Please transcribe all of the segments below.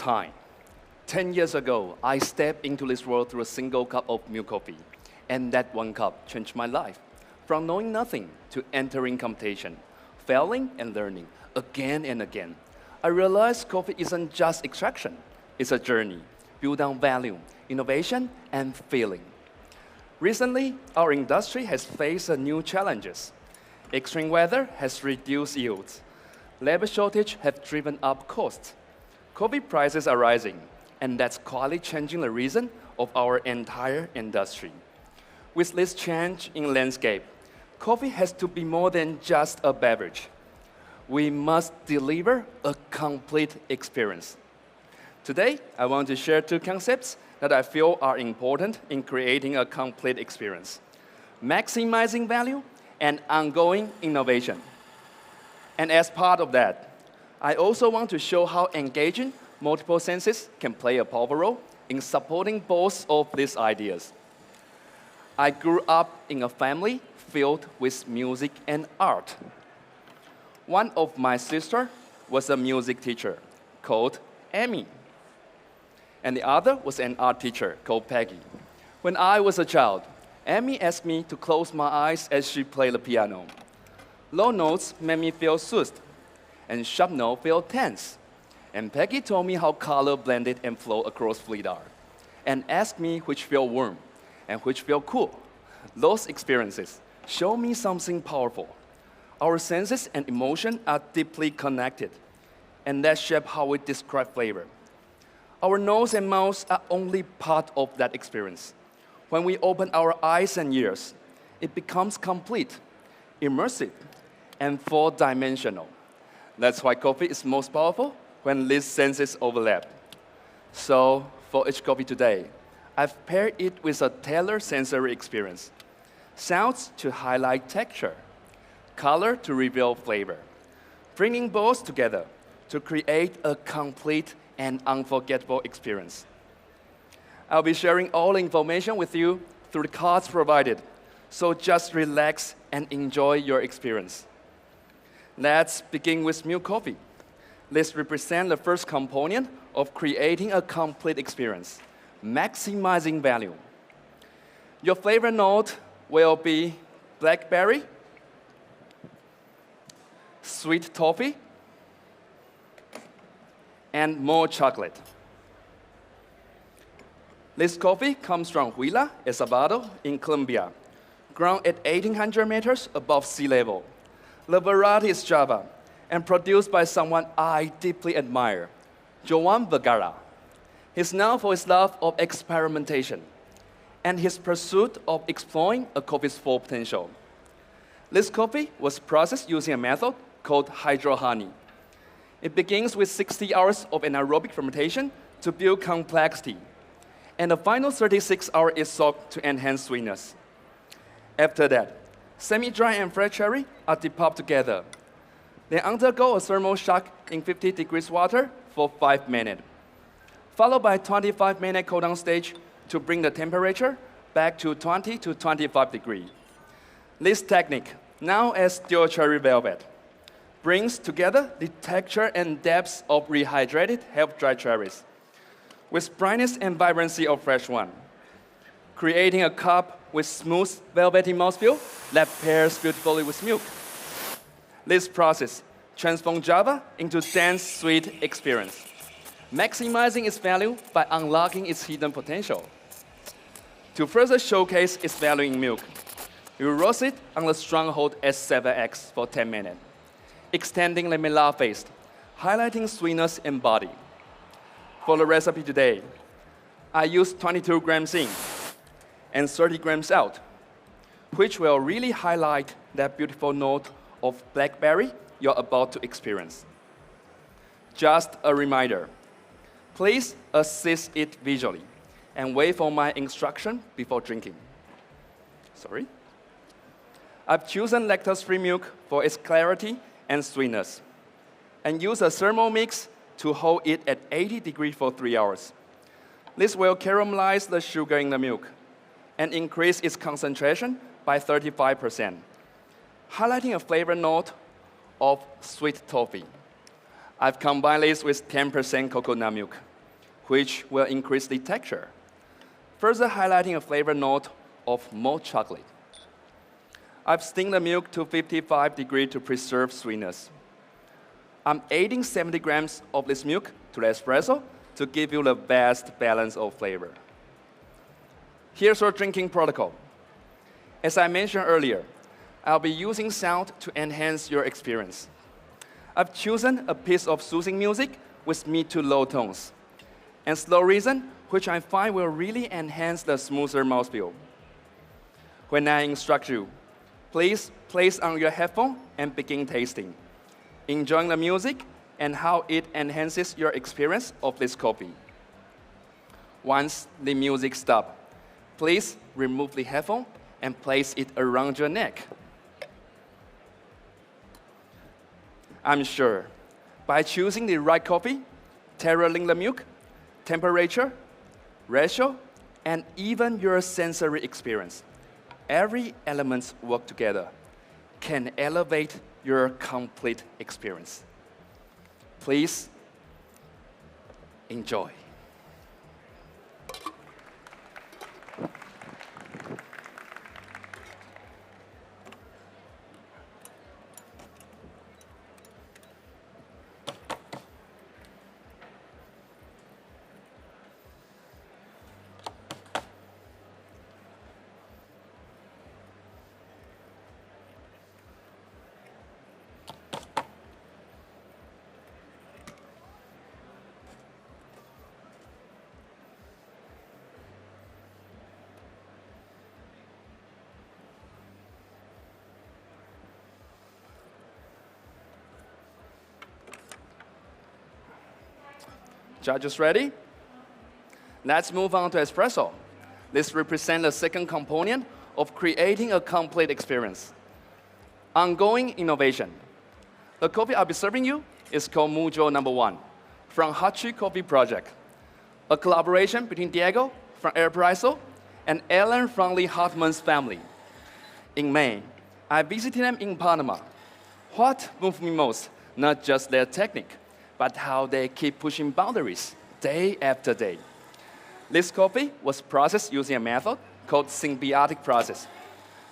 time. 10 years ago, I stepped into this world through a single cup of milk coffee, and that one cup changed my life. From knowing nothing to entering competition, failing and learning again and again. I realized coffee isn't just extraction, it's a journey built on value, innovation, and feeling. Recently, our industry has faced new challenges. Extreme weather has reduced yields. Labor shortage have driven up costs. Coffee prices are rising, and that's quietly changing the reason of our entire industry. With this change in landscape, coffee has to be more than just a beverage. We must deliver a complete experience. Today, I want to share two concepts that I feel are important in creating a complete experience: maximizing value and ongoing innovation. And as part of that, I also want to show how engaging multiple senses can play a powerful role in supporting both of these ideas. I grew up in a family filled with music and art. One of my sisters was a music teacher called Amy, and the other was an art teacher called Peggy. When I was a child, Amy asked me to close my eyes as she played the piano. Low notes made me feel soothed, and sharp notes felt tense. And Peggy told me how color blended and flowed across fleet art, and asked me which felt warm and which felt cool. Those experiences show me something powerful. Our senses and emotion are deeply connected, and that shape how we describe flavor. Our nose and mouth are only part of that experience. When we open our eyes and ears, it becomes complete, immersive, and four-dimensional. That's why coffee is most powerful when these senses overlap. So, for each coffee today, I've paired it with a tailored sensory experience. Sounds to highlight texture, color to reveal flavor, bringing both together to create a complete and unforgettable experience. I'll be sharing all the information with you through the cards provided, so just relax and enjoy your experience. Let's begin with milk coffee. This represents the first component of creating a complete experience, maximizing value. Your flavor note will be blackberry, sweet toffee, and more chocolate. This coffee comes from Huila, El Salvador, in Colombia, grown at 1,800 meters above sea level. The variety is Java, and produced by someone I deeply admire, Joan Vergara. He's known for his love of experimentation and his pursuit of exploring a coffee's full potential. This coffee was processed using a method called hydro honey. It begins with 60 hours of anaerobic fermentation to build complexity, and the final 36 hours is soaked to enhance sweetness. After that, semi-dry and fresh cherry are depuffed together. They undergo a thermal shock in 50 degrees water for 5 minutes, followed by a 25-minute cool-down stage to bring the temperature back to 20 to 25 degrees. This technique, known as steel cherry velvet, brings together the texture and depth of rehydrated, half-dry cherries with brightness and vibrancy of fresh one, creating a cup with smooth, velvety mouthfeel that pairs beautifully with milk. This process transforms Java into dense, sweet experience, maximizing its value by unlocking its hidden potential. To further showcase its value in milk, we roast it on the stronghold S7X for 10 minutes, extending the melar phase, highlighting sweetness and body. For the recipe today, I use 22 grams in and 30 grams out, which will really highlight that beautiful note of blackberry you're about to experience. Just a reminder, please assist it visually and wait for my instruction before drinking. Sorry. I've chosen lactose-free milk for its clarity and sweetness, and use a thermal mix to hold it at 80 degrees for 3 hours. This will caramelize the sugar in the milk and increase its concentration by 35%, highlighting a flavor note of sweet toffee. I've combined this with 10% coconut milk which will increase the texture, further highlighting a flavor note of malt chocolate. I've steamed the milk to 55 degrees to preserve sweetness. I'm adding 70 grams of this milk to the espresso to give you the best balance of flavor. Here's your drinking protocol. As I mentioned earlier, I'll be using sound to enhance your experience. I've chosen a piece of soothing music with mid to low tones, and slow rhythm, which I find will really enhance the smoother mouthfeel. When I instruct you, please place on your headphone and begin tasting, enjoying the music and how it enhances your experience of this coffee. Once the music stops, please remove the headphone and place it around your neck. I'm sure by choosing the right coffee, tailoring the milk, temperature, ratio, and even your sensory experience, every element work together can elevate your complete experience. Please enjoy. Judges ready? Let's move on to espresso. This represents the second component of creating a complete experience. Ongoing innovation. The coffee I'll be serving you is called Mujo No. 1 from Hachi Coffee Project, a collaboration between Diego from Espresso and Ellen from the Hartman's family. In May, I visited them in Panama. What moved me most, not just their technique, but how they keep pushing boundaries day after day. This coffee was processed using a method called symbiotic process.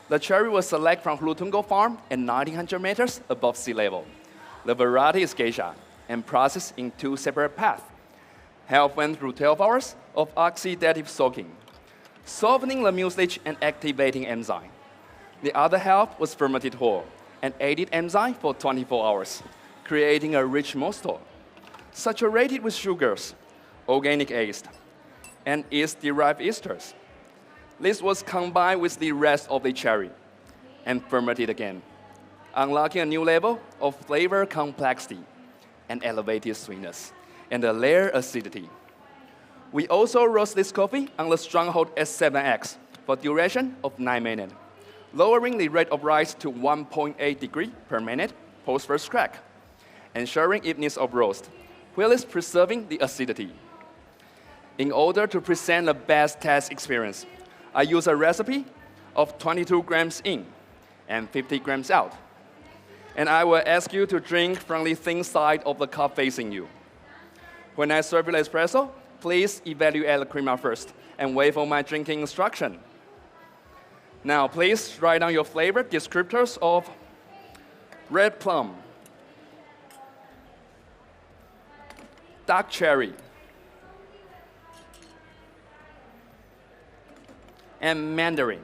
The cherry was selected from Hlutungo farm at 1,900 meters above sea level. The variety is geisha and processed in 2 separate paths. Half went through 12 hours of oxidative soaking, softening the mucilage and activating enzyme. The other half was fermented whole and added enzyme for 24 hours, creating a rich mosto, saturated with sugars, organic yeast, and yeast-derived esters. This was combined with the rest of the cherry and fermented again, unlocking a new level of flavor complexity and elevated sweetness and a layered acidity. We also roast this coffee on the stronghold S7X for duration of 9 minutes, lowering the rate of rise to 1.8 degrees per minute post first crack, ensuring evenness of roast, while it's preserving the acidity. In order to present the best taste experience, I use a recipe of 22 grams in and 50 grams out. And I will ask you to drink from the thin side of the cup facing you. When I serve you the espresso, please evaluate the crema first and wait for my drinking instruction. Now, please write down your flavor descriptors of red plum, dark cherry, and mandarin,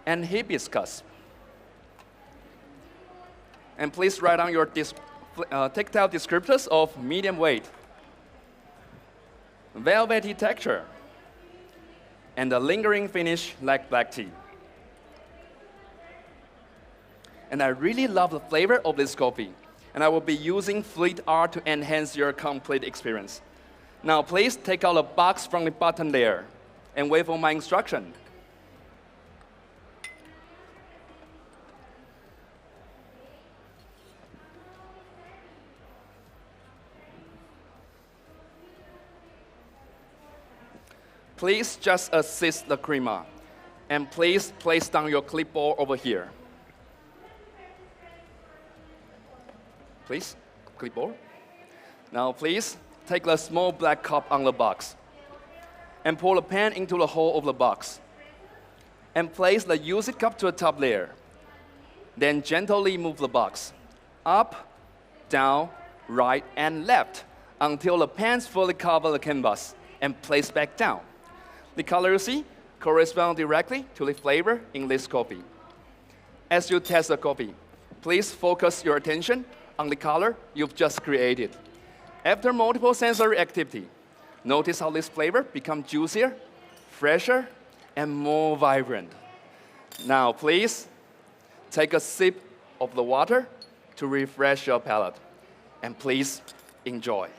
and hibiscus. And please write down your tactile descriptors of medium weight, velvety texture, and a lingering finish like black tea. And I really love the flavor of this coffee, and I will be using fluid art to enhance your complete experience. Now please take out a box from the bottom there and wait for my instruction. Please just assist the crema, and please place down your clipboard over here. Please, clipboard. Now please, take the small black cup on the box and pour the pen into the hole of the box and place the used cup to the top layer. Then gently move the box up, down, right, and left until the pens fully cover the canvas and place back down. The color you see corresponds directly to the flavor in this coffee. As you test the coffee, please focus your attention on the color you've just created. After multiple sensory activity, notice how this flavor becomes juicier, fresher, and more vibrant. Now, please take a sip of the water to refresh your palate, and please enjoy.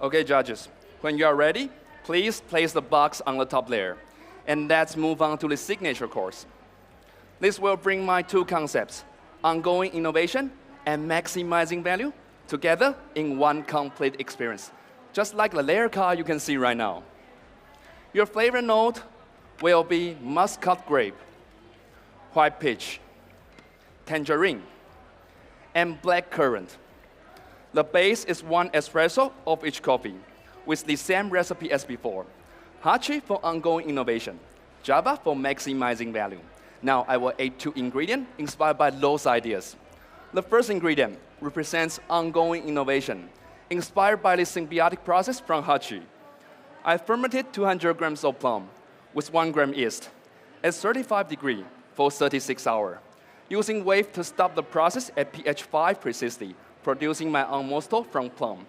Okay, judges, when you are ready, please place the box on the top layer. And let's move on to the signature course. This will bring my two concepts, ongoing innovation and maximizing value, together in one complete experience, just like the layer card you can see right now. Your flavor note will be muscat grape, white peach, tangerine, and black currant. The base is 1 espresso of each coffee, with the same recipe as before. Hachi for ongoing innovation, Java for maximizing value. Now I will add 2 ingredients inspired by those ideas. The first ingredient represents ongoing innovation, inspired by the symbiotic process from Hachi. I fermented 200 grams of plum with 1 gram yeast at 35 degrees for 36 hours, using wave to stop the process at pH 5 precisely, producing my own mosto from plum.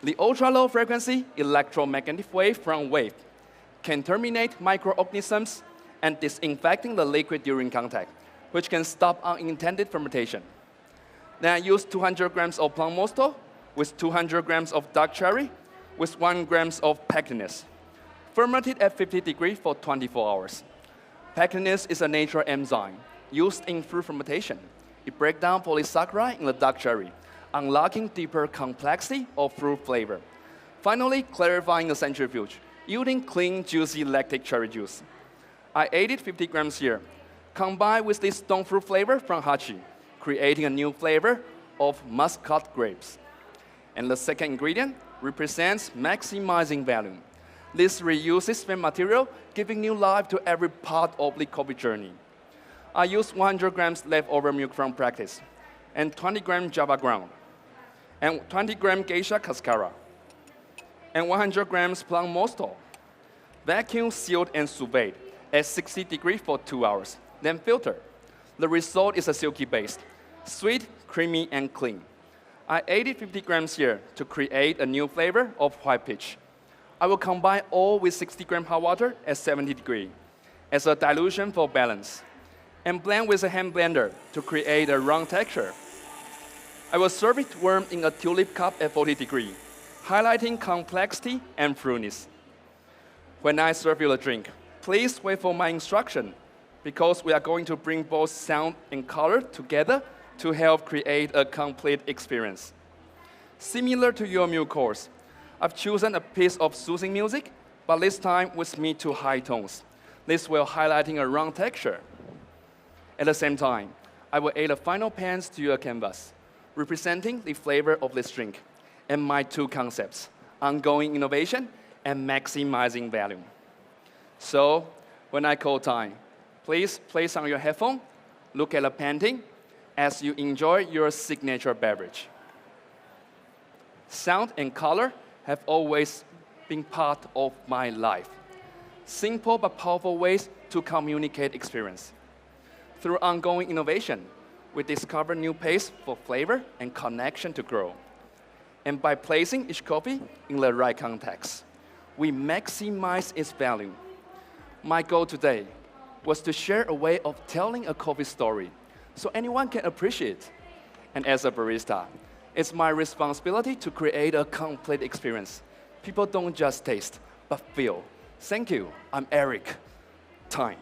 The ultra-low frequency electromagnetic wave from wave can terminate microorganisms and disinfecting the liquid during contact, which can stop unintended fermentation. Then I used 200 grams of plum mosto with 200 grams of dark cherry with 1 grams of pectinus, fermented at 50 degrees for 24 hours. Pectinus is a natural enzyme used in fruit fermentation. It breaks down polysaccharide in the dark cherry, unlocking deeper complexity of fruit flavor. Finally, clarifying the centrifuge, yielding clean, juicy lactic cherry juice. I added 50 grams here, combined with the stone fruit flavor from Hachi, creating a new flavor of muscat grapes. And the second ingredient represents maximizing value. This reuses spent material, giving new life to every part of the coffee journey. I used 100 grams leftover milk from practice, and 20 grams Java ground, and 20 grams geisha cascara, and 100 grams plum mosto. Vacuum sealed and sous vide at 60 degrees for 2 hours, then filter. The result is a silky base, sweet, creamy, and clean. I added 50 grams here to create a new flavor of white peach. I will combine all with 60 grams hot water at 70 degrees as a dilution for balance, and blend with a hand blender to create a round texture. I will serve it warm in a tulip cup at 40 degrees, highlighting complexity and fruitiness. When I serve you the drink, please wait for my instruction, because we are going to bring both sound and color together to help create a complete experience. Similar to your milk course, I've chosen a piece of soothing music, but this time with mid to high tones. This will highlighting a round texture. At the same time, I will add the final pans to your canvas, representing the flavor of this drink, and my two concepts, ongoing innovation and maximizing value. So, when I call time, please place on your headphone, look at the painting as you enjoy your signature beverage. Sound and color have always been part of my life. Simple but powerful ways to communicate experience. Through ongoing innovation, we discover new pace for flavor and connection to grow. And by placing each coffee in the right context, we maximize its value. My goal today was to share a way of telling a coffee story so anyone can appreciate. And as a barista, it's my responsibility to create a complete experience. People don't just taste, but feel. Thank you. I'm Eric. Time.